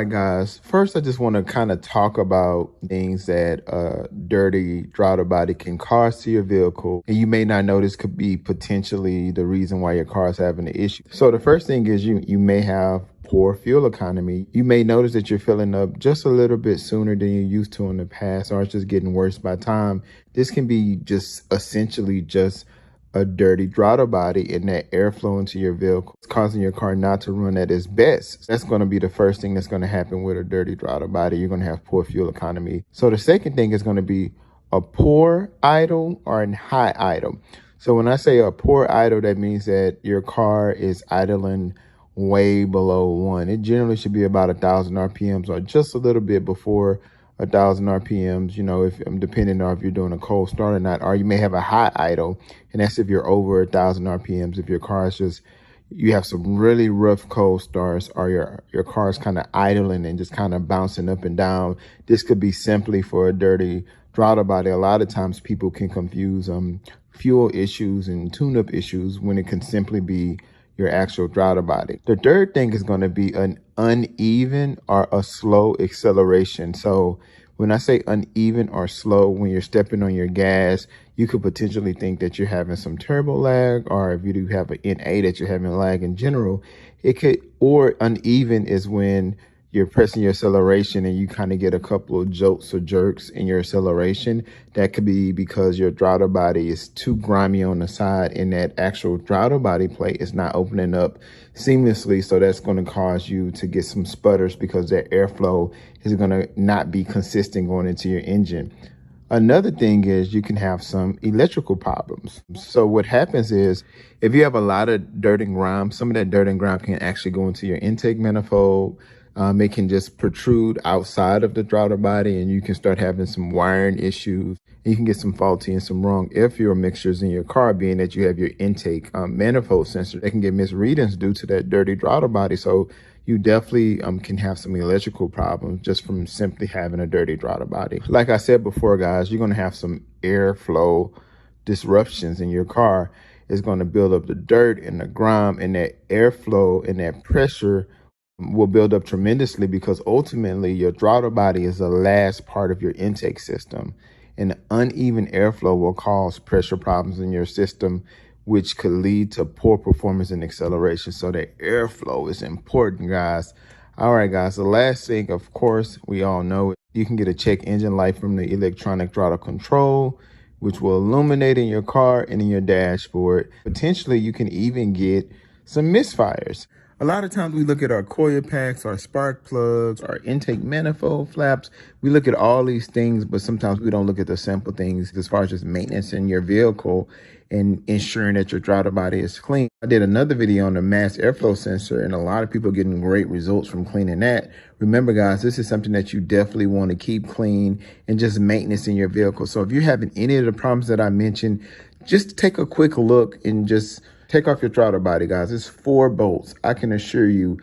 right, guys. First, I just want to kind of talk about things that a dirty throttle body can cause to your vehicle. And you may not know this could be potentially the reason why your car is having an issue. So the first thing is you may have poor fuel economy. You may notice that you're filling up just a little bit sooner than you used to in the past, or it's just getting worse by time. This can be just essentially just a dirty throttle body and that airflow into your vehicle. It's causing your car not to run at its best. That's going to be the first thing that's going to happen with a dirty throttle body. You're going to have poor fuel economy. So the second thing is going to be a poor idle or a high idle. So when I say a poor idle, that means that your car is idling way below 1. It generally should be about 1,000 RPMs or just a little bit before 1,000 RPMs, if depending on if you're doing a cold start or not, or you may have a high idle, and that's if you're over 1,000 RPMs. If your car is just, you have some really rough cold starts, or your car is kind of idling and just kind of bouncing up and down. This could be simply for a dirty throttle body. A lot of times people can confuse fuel issues and tune-up issues when it can simply be your actual throttle body. The third thing is going to be an uneven or a slow acceleration. So when I say uneven or slow, when you're stepping on your gas, you could potentially think that you're having some turbo lag, or if you do have an NA that you're having lag in general, it could, or uneven is when you're pressing your acceleration and you kind of get a couple of jolts or jerks in your acceleration. That could be because your throttle body is too grimy on the side and that actual throttle body plate is not opening up seamlessly. So that's going to cause you to get some sputters because that airflow is going to not be consistent going into your engine. Another thing is you can have some electrical problems. So what happens is if you have a lot of dirt and grime, some of that dirt and grime can actually go into your intake manifold. It can just protrude outside of the throttle body and you can start having some wiring issues. You can get some faulty and some wrong air fuel mixtures in your car, being that you have your intake manifold sensor. They can get misreadings due to that dirty throttle body. So you definitely can have some electrical problems just from simply having a dirty throttle body. Like I said before, guys, you're going to have some airflow disruptions in your car. It's going to build up the dirt and the grime, and that airflow and that pressure will build up tremendously because ultimately your throttle body is the last part of your intake system, and uneven airflow will cause pressure problems in your system, which could lead to poor performance and acceleration. So that airflow is important, guys. All right, guys, the last thing, of course, we all know, you can get a check engine light from the electronic throttle control, which will illuminate in your car and in your dashboard. Potentially, you can even get some misfires. A lot of times we look at our coil packs, our spark plugs, our intake manifold flaps. We look at all these things, but sometimes we don't look at the simple things as far as just maintenance in your vehicle and ensuring that your throttle body is clean. I did another video on the mass airflow sensor, and a lot of people are getting great results from cleaning that. Remember, guys, this is something that you definitely want to keep clean and just maintenance in your vehicle. So if you're having any of the problems that I mentioned, just take a quick look and just take off your throttle body, guys. It's 4 bolts. I can assure you,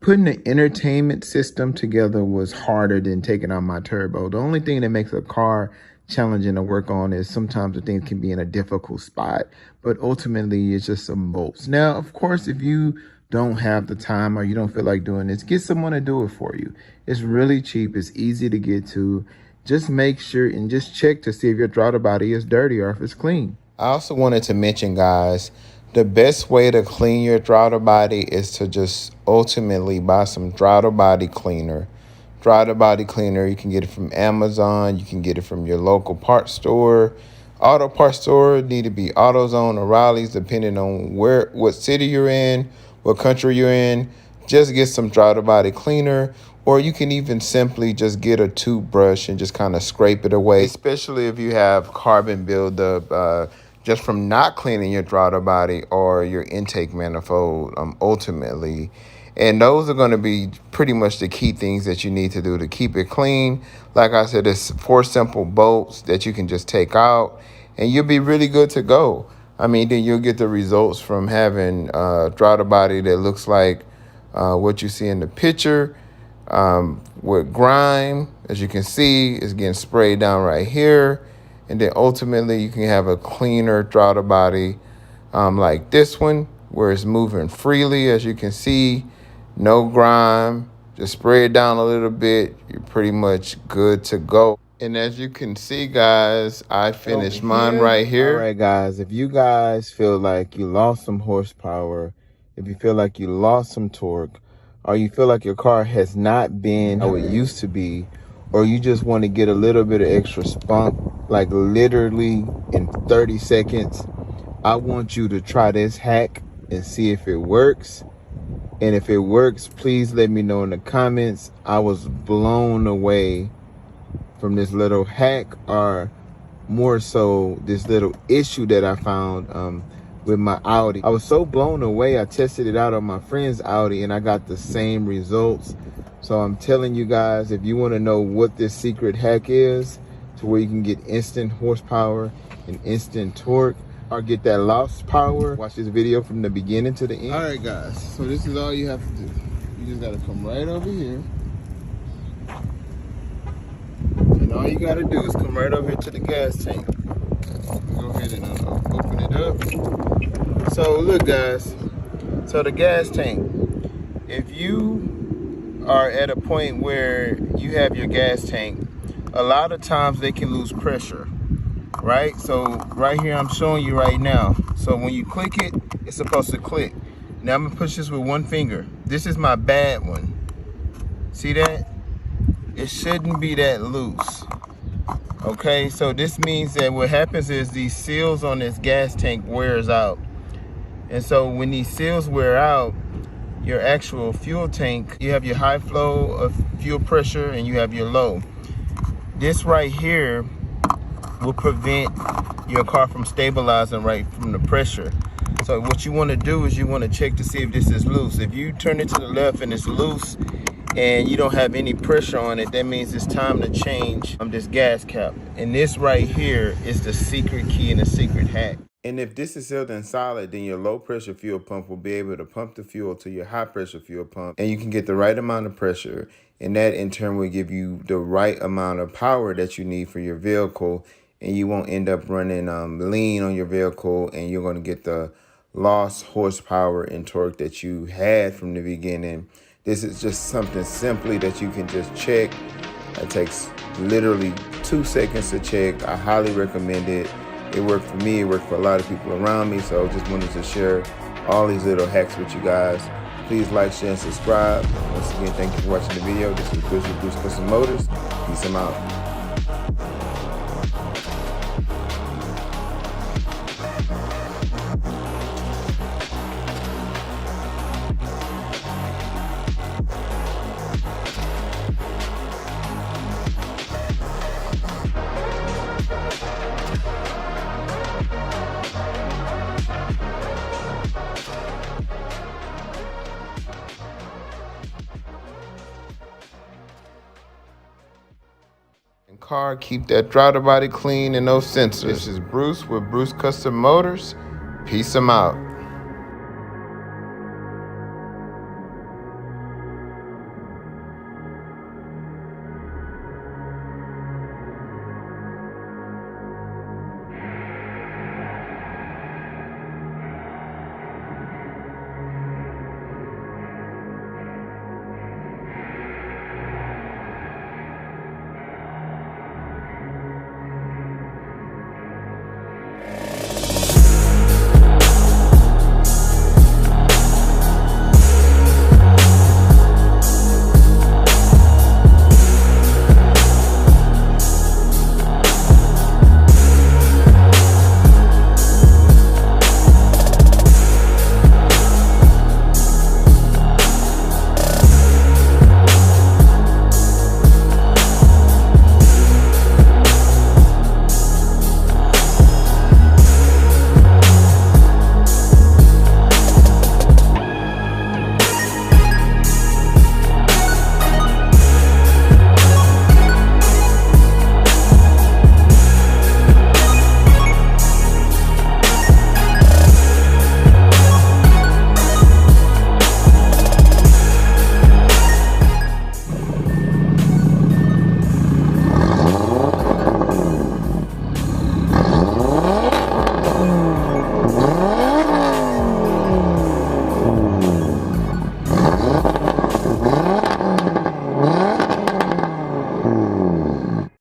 putting the entertainment system together was harder than taking out my turbo. The only thing that makes a car challenging to work on is sometimes the things can be in a difficult spot, but ultimately it's just some bolts. Now, of course, if you don't have the time or you don't feel like doing this, get someone to do it for you. It's really cheap. It's easy to get to. Just make sure and just check to see if your throttle body is dirty or if it's clean. I also wanted to mention, guys, the best way to clean your throttle body is to just ultimately buy some throttle body cleaner. Throttle body cleaner, you can get it from Amazon. You can get it from your local parts store. Auto parts store need to be AutoZone or O'Reilly's, depending on what city you're in, what country you're in. Just get some throttle body cleaner, or you can even simply just get a toothbrush and just kind of scrape it away, especially if you have carbon buildup just from not cleaning your throttle body or your intake manifold ultimately. And those are going to be pretty much the key things that you need to do to keep it clean. Like I said, it's 4 simple bolts that you can just take out and you'll be really good to go. I mean, then you'll get the results from having a throttle body that looks like what you see in the picture, with grime. As you can see, it's getting sprayed down right here. And then ultimately you can have a cleaner throttle body like this one, where it's moving freely. As you can see, no grime, Just spray it down a little bit. You're pretty much good to go. And as you can see, guys, I finished mine right here. All right, guys, if you guys feel like you lost some horsepower, if you feel like you lost some torque, or you feel like your car has not been how it used to be, or you just want to get a little bit of extra spunk, like literally in 30 seconds, I want you to try this hack and see if it works. And if it works, please let me know in the comments. I was blown away from this little hack, or more so this little issue that I found with my Audi. I was so blown away. I tested it out on my friend's Audi and I got the same results. So I'm telling you guys, if you want to know what this secret hack is, to where you can get instant horsepower and instant torque, or get that lost power, watch this video from the beginning to the end. All right, guys, so this is all you have to do. You just got to come right over here. And all you got to do is come right over here to the gas tank. Go ahead and open it up. So look, guys, so the gas tank, if you are at a point where you have your gas tank, a lot of times they can lose pressure. Right, so right here I'm showing you right now. So when you click it, it's supposed to click. Now I'm gonna push this with one finger. This is my bad one. See that? It shouldn't be that loose. Okay, so this means that what happens is these seals on this gas tank wears out. And so when these seals wear out, your actual fuel tank, you have your high flow of fuel pressure and you have your low. This right here will prevent your car from stabilizing right from the pressure. So what you want to do is you want to check to see if this is loose. If you turn it to the left and it's loose and you don't have any pressure on it, that means it's time to change this gas cap. And this right here is the secret key and the secret hack. And if this is sealed and solid, then your low pressure fuel pump will be able to pump the fuel to your high pressure fuel pump, and you can get the right amount of pressure. And that in turn will give you the right amount of power that you need for your vehicle, and you won't end up running lean on your vehicle, and you're going to get the lost horsepower and torque that you had from the beginning. This is just something simply that you can just check. It takes literally 2 seconds to check. I highly recommend it. It worked for me, it worked for a lot of people around me, so just wanted to share all these little hacks with you guys. Please like, share, and subscribe. Once again, thank you for watching the video. This is Bruce with Bruce Custom Motors. Peace out. Car, keep that throttle body clean and no sensors. This is Bruce with Bruce Custom Motors. Peace 'em out.